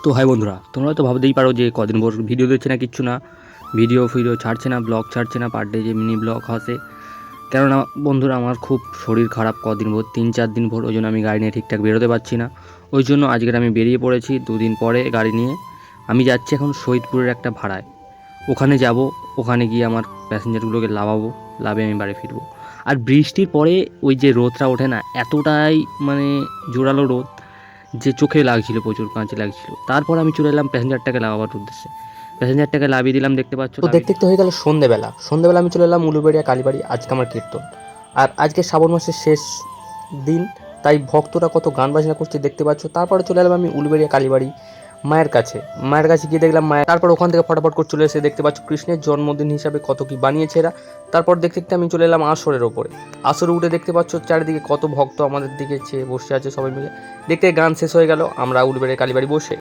তো হাই বন্ধুরা, তোমরা তো ভাবতেই পারো যে কদিন ভোর ভিডিও দিচ্ছে না, কিচ্ছু না, ভিডিও ছাড়ছে না, ব্লগ ছাড়ছে না, পার ডে যে মিনি ব্লগ আসে। কেননা বন্ধুরা আমার খুব শরীর খারাপ কদিন ভোর, 3-4 দিন ভোর, ওই জন্য আমি গাড়ি নিয়ে ঠিকঠাক বেরোতে পারছি না। ওই জন্য আজকের আমি বেরিয়ে পড়েছি 2 দিন পরে গাড়ি নিয়ে। আমি যাচ্ছি এখন শহীদপুরের একটা ভাড়ায়, ওখানে যাব। ওখানে গিয়ে আমার প্যাসেঞ্জারগুলোকে লাভাবো, লাভে আমি বাড়ি ফিরবো। আর বৃষ্টির পরে ওই যে রোদটা ওঠে না, এতটাই মানে জোরালো রোদ যে চোখে লাগছিল, প্রচুর কাঁচে লাগছিল। তারপর আমি চলে এলাম প্যাসেঞ্জারটাকে লাগাবার উদ্দেশ্যে। প্যাসেঞ্জারটাকে লাভিয়ে দিলাম, দেখতে পাচ্ছ। তো দেখতে দেখতে হয়ে গেল সন্ধেবেলা আমি চলে এলাম উলুবেড়িয়া কালীবাড়ি। আজকে আমার কীর্তন, আর আজকে শ্রাবণ মাসের শেষ দিন, তাই ভক্তরা কত গান বাজনা করছে দেখতে পাচ্ছ। তারপরে চলে এলাম আমি উলুবেড়িয়া কালীবাড়ি মায়ের কাছে গিয়ে দেখলাম মায়ের। তারপর ওখান থেকে ফটাফট করে চলে এসে দেখতে পাচ্ছ কৃষ্ণের জন্মদিন হিসাবে কত কি বানিয়েছে এরা। তারপর দেখতে দেখতে আমি চলে এলাম আসরের ওপরে। আসরে উঠে দেখতে পাচ্ছ চারিদিকে কত ভক্ত আমাদের দিকে চেয়ে বসে আছে সবাই মিলে। দেখতে গান শেষ হয়ে গেল, আমরা উলুবেড়িয়া কালীবাড়ি বসে